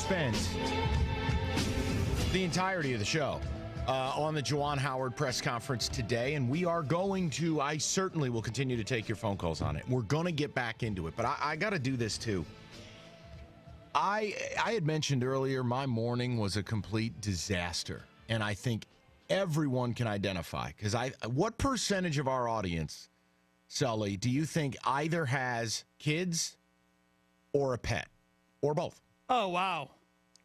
spent the entirety of the show on the Juwan Howard press conference today, and we are going to, I certainly will continue to take your phone calls on it. We're going to get back into it, but I got to do this too. I had mentioned earlier my morning was a complete disaster, and I think everyone can identify, because what percentage of our audience, Sully, do you think either has kids or a pet or both? Oh, wow.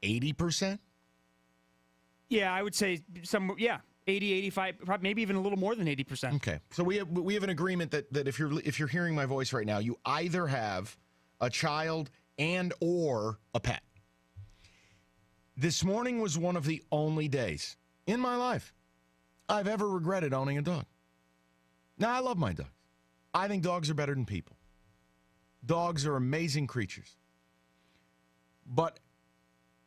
80%? Yeah, I would say 80, 85, maybe even a little more than 80%. Okay. So we have an agreement that if you're hearing my voice right now, you either have a child and or a pet. This morning was one of the only days in my life I've ever regretted owning a dog. Now, I love my dogs. I think dogs are better than people. Dogs are amazing creatures. But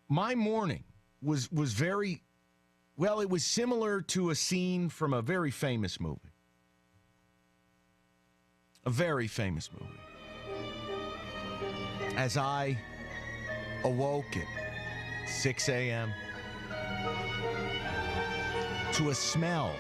my morning was very, well, it was similar to a scene from a very famous movie. A very famous movie. As I awoke at 6 a.m. to a smell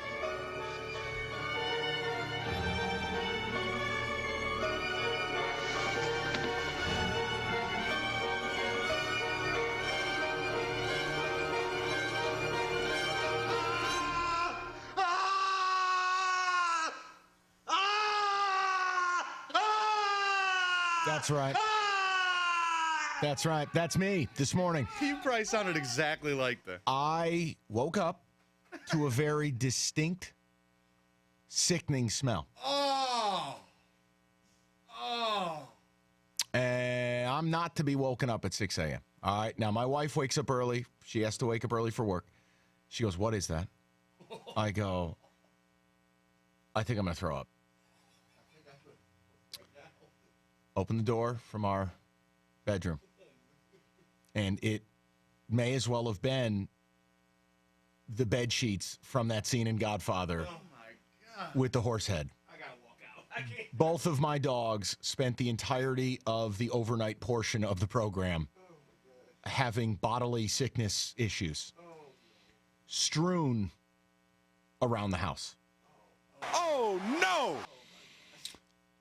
That's right. That's right. That's me this morning. You probably sounded exactly like that. I woke up to a very distinct, sickening smell. And I'm not to be woken up at 6 a.m. All right. Now, my wife wakes up early. She has to wake up early for work. She goes, "What is that?" I go, "I think I'm going to throw up." Open the door from our bedroom. And it may as well have been the bed sheets from that scene in Godfather with the horse head. I gotta walk out. I can't. Both of my dogs spent the entirety of the overnight portion of the program having bodily sickness issues strewn around the house. Oh, no!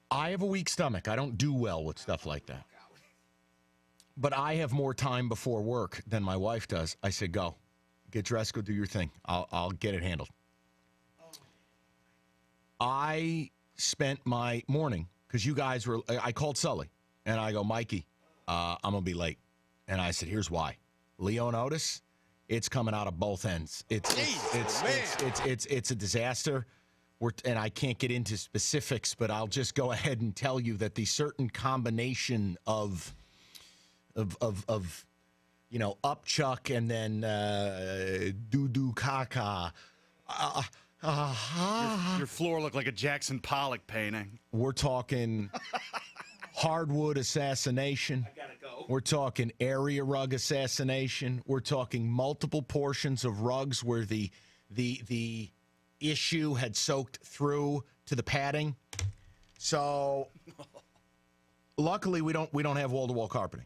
I have a weak stomach. I don't do well with stuff like that. But I have more time before work than my wife does. I said, go. Get dressed, go do your thing. I'll get it handled. I spent my morning, because you guys were, I called Sully, and I go, "Mikey, I'm going to be late." And I said, here's why. Leo and Otis, it's coming out of both ends. It's a disaster. And I can't get into specifics, but I'll just go ahead and tell you that the certain combination of upchuck and then doo-doo caca. Your floor looked like a Jackson Pollock painting. We're talking hardwood assassination. I gotta go. We're talking area rug assassination. We're talking multiple portions of rugs where the issue had soaked through to the padding. So luckily we don't have wall-to-wall carpeting.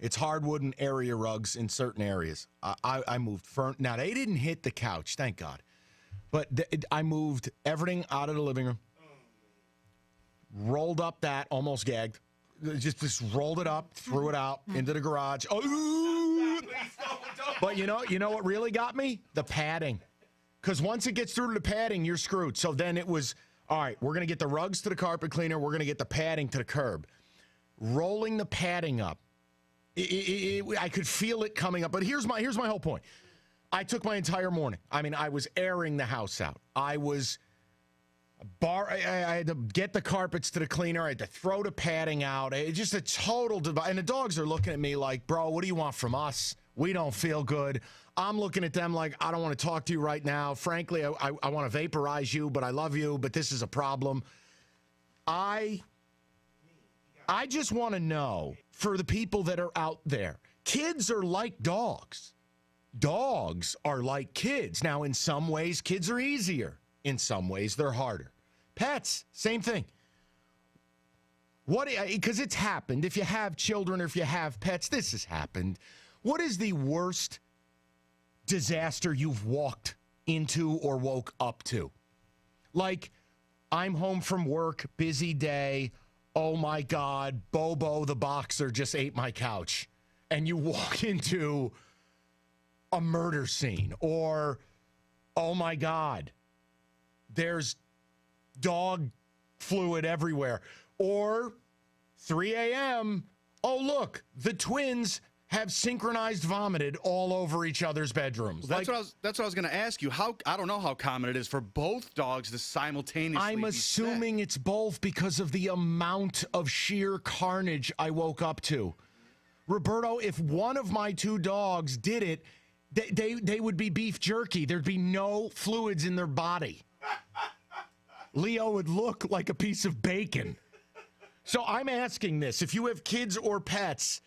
It's hardwood and area rugs in certain areas. I moved now they didn't hit the couch, thank God. But I moved everything out of the living room. Rolled up that, almost gagged. Just rolled it up, threw it out into the garage. Oh, but you know what really got me? The padding. Because once it gets through to the padding, you're screwed. So then it was, all right, we're going to get the rugs to the carpet cleaner. We're going to get the padding to the curb. Rolling the padding up, I could feel it coming up. But here's my whole point. I took my entire morning. I mean, I was airing the house out. I had to get the carpets to the cleaner. I had to throw the padding out. It's just a total divide. And the dogs are looking at me like, "Bro, what do you want from us? We don't feel good." I'm looking at them like, "I don't want to talk to you right now. Frankly, I want to vaporize you, but I love you, but this is a problem." I just want to know, for the people that are out there, kids are like dogs. Dogs are like kids. Now, in some ways, kids are easier. In some ways, they're harder. Pets, same thing. Because it's happened. If you have children or if you have pets, this has happened. What is the worst disaster you've walked into or woke up to? Like, I'm home from work, busy day. Oh my God, Bobo the boxer just ate my couch. And you walk into a murder scene. Or, oh my God, there's dog fluid everywhere. Or 3 a.m., oh, look, the twins have synchronized vomited all over each other's bedrooms. That's what I was going to ask you. I don't know how common it is for both dogs to simultaneously I'm be assuming sick. it's both because of the amount of sheer carnage I woke up to. Roberto, if one of my two dogs did it, they would be beef jerky. There'd be no fluids in their body. Leo would look like a piece of bacon. So I'm asking this. If you have kids or pets,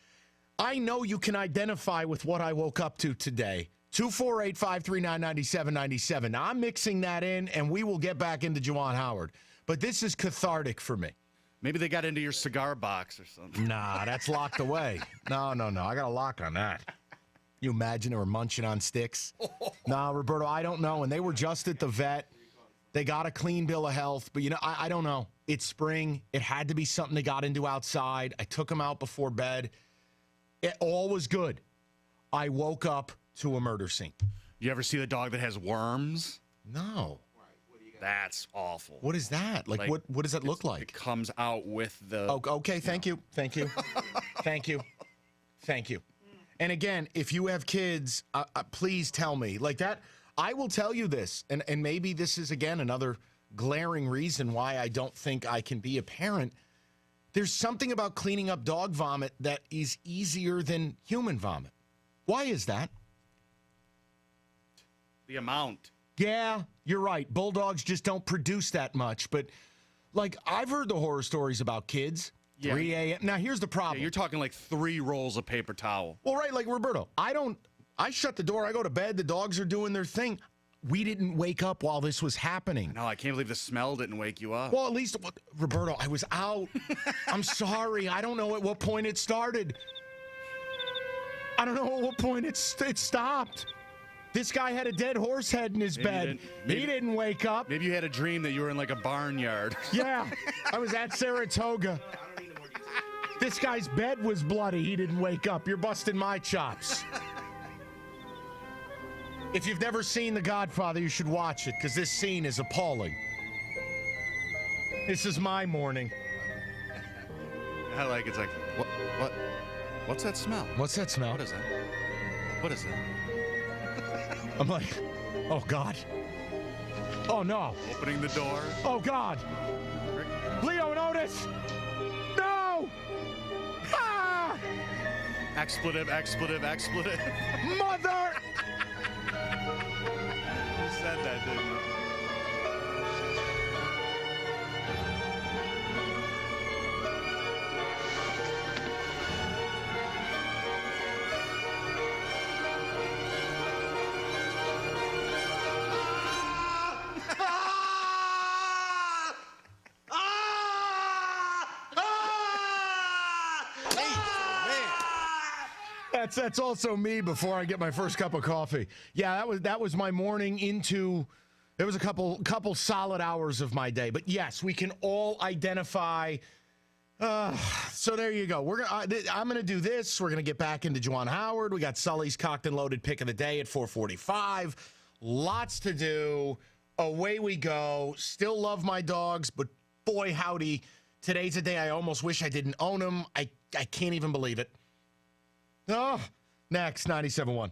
I know you can identify with what I woke up to today. 248-539-9797. Now, I'm mixing that in, and we will get back into Juwan Howard. But this is cathartic for me. Maybe they got into your cigar box or something. Nah, that's locked away. No. I got a lock on that. You imagine they were munching on sticks? Nah, Roberto, I don't know. And they were just at the vet. They got a clean bill of health. But, I don't know. It's spring. It had to be something they got into outside. I took them out before bed. It all was good. I woke up to a murder scene. You ever see the dog that has worms? No. That's awful. What is that? Like what does that look like? It comes out with the... Oh, okay, thank you. Thank you. And again, if you have kids, please tell me. Like that, I will tell you this, and maybe this is, again, another glaring reason why I don't think I can be a parent. There's something about cleaning up dog vomit that is easier than human vomit. Why is that? The amount. Yeah, you're right. Bulldogs just don't produce that much. But, like, I've heard the horror stories about kids. Yeah. 3 a.m. Now, here's the problem. Yeah, you're talking like 3 rolls of paper towel. Well, right, like Roberto, I shut the door, I go to bed, the dogs are doing their thing. We didn't wake up while this was happening. No, I can't believe the smell didn't wake you up. Well, at least, Roberto, I was out. I'm sorry. I don't know at what point it started. I don't know at what point it stopped. This guy had a dead horse head in his bed. He didn't wake up. Maybe you had a dream that you were in like a barnyard. Yeah, I was at Saratoga. This guy's bed was bloody. He didn't wake up. You're busting my chops. If you've never seen The Godfather, you should watch it, because this scene is appalling. This is my morning. I like it's like, what's that smell? What's that smell? What is that? What is that? I'm like, oh, God. Oh, no. Opening the door. Oh, God. Leo and Otis. No. Ah! Expletive. Mother. You said that, didn't you? That's also me before I get my first cup of coffee. Yeah, that was my morning into. There was a couple solid hours of my day, but yes, we can all identify. So there you go. I'm gonna do this. We're gonna get back into Juwan Howard. We got Sully's cocked and loaded pick of the day at 4:45. Lots to do. Away we go. Still love my dogs, but boy howdy, today's a day I almost wish I didn't own them. I can't even believe it. Oh, next 97.1.